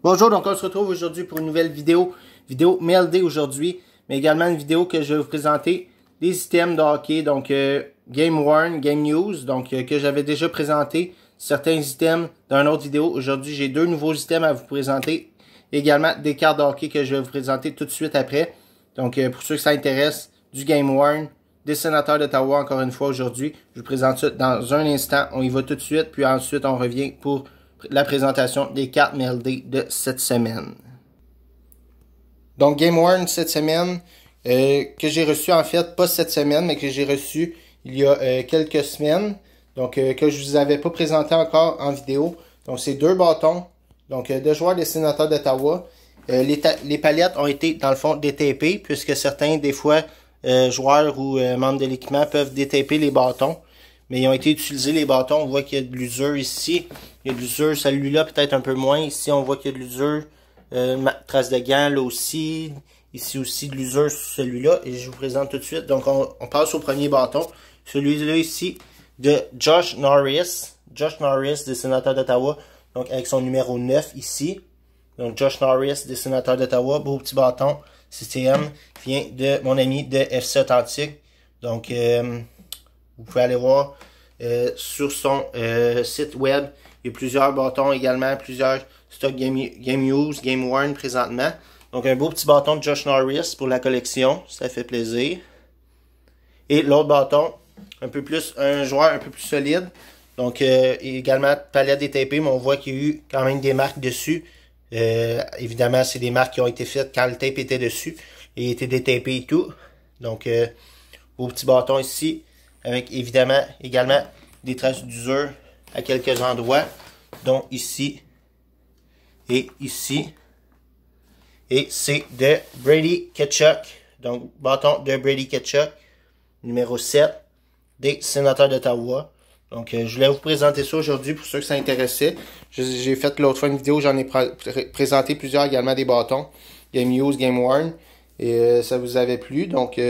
Bonjour, donc on se retrouve aujourd'hui pour une nouvelle vidéo MLD aujourd'hui, mais également une vidéo que je vais vous présenter des items de hockey, donc Game Worn, Game News, donc que j'avais déjà présenté certains items dans une autre vidéo. Aujourd'hui, j'ai deux nouveaux items à vous présenter, également des cartes de hockey que je vais vous présenter tout de suite après. Donc pour ceux que ça intéresse, du Game Worn, des sénateurs d'Ottawa encore une fois aujourd'hui. Je vous présente ça dans un instant, on y va tout de suite, puis ensuite on revient pour la présentation des cartes MLD de cette semaine. Donc Game Worn cette semaine, que j'ai reçu en fait, pas cette semaine, mais que j'ai reçu il y a quelques semaines. Donc que je vous avais pas présenté encore en vidéo. Donc c'est deux bâtons, donc de joueurs des sénateurs d'Ottawa. Les palettes ont été dans le fond détapées, puisque certains des fois joueurs ou membres de l'équipement peuvent détaper les bâtons. Mais ils ont été utilisés les bâtons. On voit qu'il y a de l'usure ici. Il y a de l'usure, celui-là peut-être un peu moins. Ici, on voit qu'il y a de l'usure. Trace de gants là aussi. Ici aussi de l'usure sur celui-là. Et je vous présente tout de suite. Donc, on passe au premier bâton. Celui-là ici de Josh Norris. Josh Norris des sénateurs d'Ottawa. Donc, avec son numéro 9 ici. Donc, Josh Norris des sénateurs d'Ottawa. Beau petit bâton. CCM vient de mon ami de FC Authentique. Donc, vous pouvez aller voir sur son site web. Il y a plusieurs bâtons également, plusieurs stocks Game News, Game Worn présentement. Donc un beau petit bâton de Josh Norris pour la collection, ça fait plaisir. Et l'autre bâton, un joueur un peu plus solide. Donc également palette détapée, mais on voit qu'il y a eu quand même des marques dessus. Évidemment, c'est des marques qui ont été faites quand le tape était dessus et était détapé et tout. Donc beau petit bâton ici. Avec évidemment également des traces d'usure à quelques endroits, dont ici et ici. Et c'est de Brady Tkachuk, donc bâton de Brady Tkachuk, numéro 7 des sénateurs d'Ottawa. Donc je voulais vous présenter ça aujourd'hui pour ceux que ça intéressait. J'ai fait l'autre fois une vidéo, j'en ai présenté plusieurs également des bâtons, Game Use, Game Worn, et ça vous avait plu, donc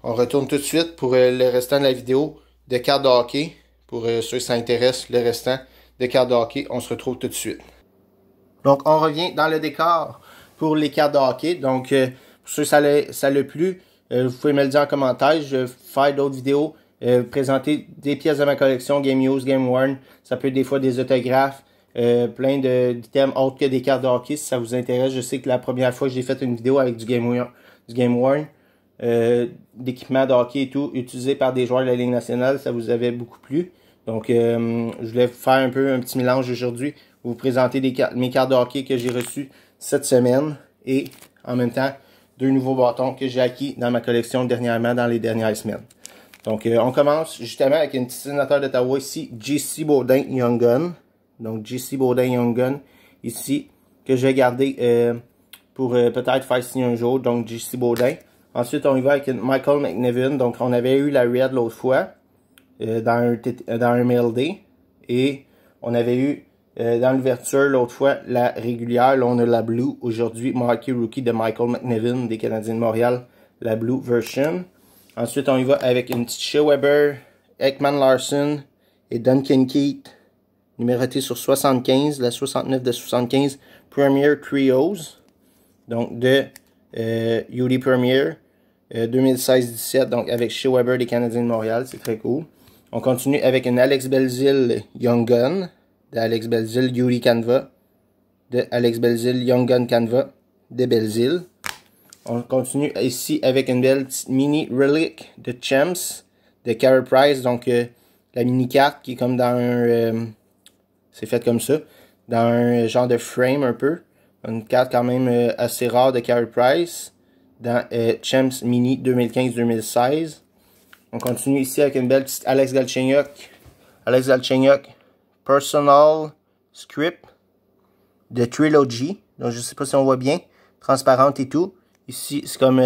on retourne tout de suite pour le restant de la vidéo de cartes de hockey. Pour ceux qui s'intéressent, le restant de cartes de hockey, on se retrouve tout de suite. Donc, on revient dans le décor pour les cartes de hockey. Donc, pour ceux que ça l'a plu, vous pouvez me le dire en commentaire. Je vais faire d'autres vidéos, présenter des pièces de ma collection, Game Use, Game Worn. Ça peut être des fois des autographes, plein d'items autres que des cartes de hockey si ça vous intéresse. Je sais que la première fois que j'ai fait une vidéo avec du Game Worn, d'équipements de hockey et tout, utilisé par des joueurs de la Ligue nationale, ça vous avait beaucoup plu. Donc, je voulais faire un petit mélange aujourd'hui, vous présenter mes cartes de hockey que j'ai reçues cette semaine et en même temps, deux nouveaux bâtons que j'ai acquis dans ma collection dernièrement, dans les dernières semaines. Donc, on commence justement avec une petite sénateur d'Ottawa ici, JC Beaudin Young Gun. Donc, JC Beaudin Young Gun ici, que je vais garder pour peut-être faire signer un jour. Donc, JC Beaudin. Ensuite, on y va avec une Michael McNevin. Donc, on avait eu la Red l'autre fois dans un MLD. Et on avait eu dans l'ouverture l'autre fois la régulière. Là, on a la Blue. Aujourd'hui, Marquee Rookie de Michael McNevin des Canadiens de Montréal. La Blue version. Ensuite, on y va avec une petite Shea Weber, Ekman Larson et Duncan Keith. Numérotée sur 75. La 69 de 75. Premier Trios. Donc, de UD Premier. 2016-17, donc avec Shea Weber des Canadiens de Montréal, c'est très cool. On continue avec une Alex Belzile Young Gun, de Alex Belzile Yuri Canva, de Alex Belzile Young Gun Canva, de Belzile. On continue ici avec une belle petite mini relic de Champs, de Carey Price, donc la mini carte qui est comme dans un... c'est fait comme ça, dans un genre de frame un peu. Une carte quand même assez rare de Carey Price. Dans Champs Mini 2015-2016. On continue ici avec une belle petite Alex Galchenyuk. Alex Galchenyuk Personal Script de Trilogy. Donc je sais pas si on voit bien. Transparente et tout. Ici c'est comme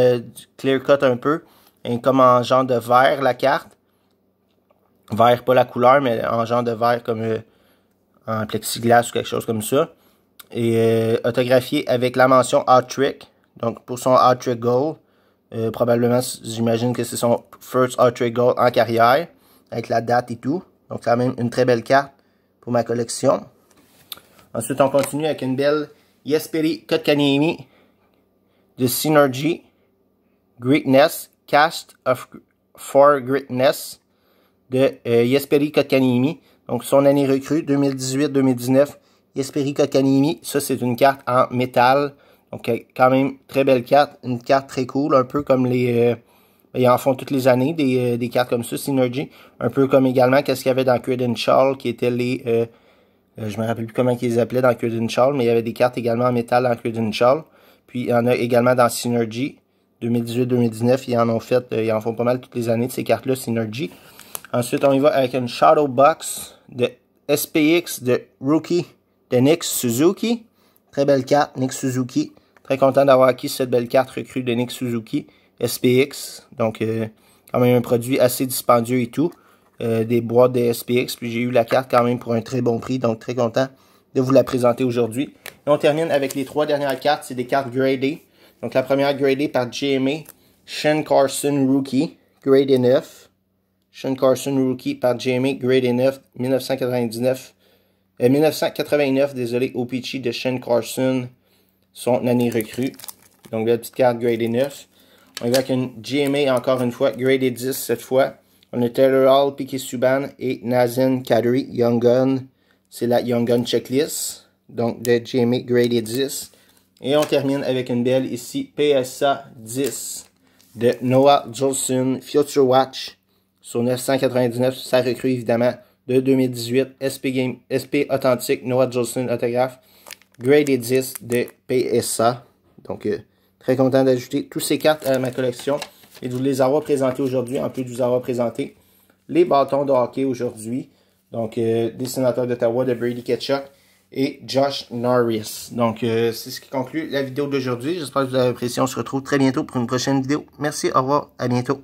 clear cut un peu. Et comme en genre de vert la carte. Vert, pas la couleur, mais en genre de vert comme en plexiglas ou quelque chose comme ça. Et autographié avec la mention Hot Trick. Donc, pour son Hot-Trick Goal, probablement, j'imagine que c'est son first Hot-Trick Goal en carrière, avec la date et tout. Donc, c'est quand même une très belle carte pour ma collection. Ensuite, on continue avec une belle Jesperi Kotkaniemi de Synergy, Greatness, Cast for Greatness de Jesperi Kotkaniemi. Donc, son année recrue, 2018-2019. Jesperi Kotkaniemi, ça, c'est une carte en métal. Donc, quand même, très belle carte. Une carte très cool, un peu comme les... ils en font toutes les années, des cartes comme ça, Synergy. Un peu comme également, qu'est-ce qu'il y avait dans Credential, qui étaient les... je me rappelle plus comment ils les appelaient dans Credential, mais il y avait des cartes également en métal dans Credential. Puis, il y en a également dans Synergy. 2018-2019, ils en ont fait, ils en font pas mal toutes les années de ces cartes-là, Synergy. Ensuite, on y va avec une Shadow Box de SPX de Rookie de Nick Suzuki. Très belle carte, Nick Suzuki. Très content d'avoir acquis cette belle carte recrue de Nick Suzuki, SPX. Donc, quand même un produit assez dispendieux et tout. Des boîtes de SPX. Puis j'ai eu la carte quand même pour un très bon prix. Donc, très content de vous la présenter aujourd'hui. Et on termine avec les 3 dernières cartes. C'est des cartes gradées. Donc, la première gradée par GMA, Sean Carson Rookie, grade 9. Sean Carson Rookie par GMA, grade 9, 1989, désolé, OPC de Sean Carson, son année recrue. Donc, la petite carte grade 9. On y va avec une GMA, encore une fois, grade 10 cette fois. On a Taylor Hall, Piquet Subban et Nazem Kadri, Young Gun. C'est la Young Gun checklist. Donc, de GMA, grade 10. Et on termine avec une belle ici, PSA 10 de Noah Jolson, Future Watch, sur 999, sa recrue évidemment de 2018, SP authentique, Noah Jolson autographe, grade 10 de PSA. Donc, très content d'ajouter toutes ces cartes à ma collection et de vous les avoir présentées aujourd'hui, en plus de vous avoir présenté les bâtons de hockey aujourd'hui. Donc, des sénateurs d'Ottawa de Brady Tkachuk et Josh Norris. Donc, c'est ce qui conclut la vidéo d'aujourd'hui. J'espère que vous avez apprécié. On se retrouve très bientôt pour une prochaine vidéo. Merci, au revoir, à bientôt.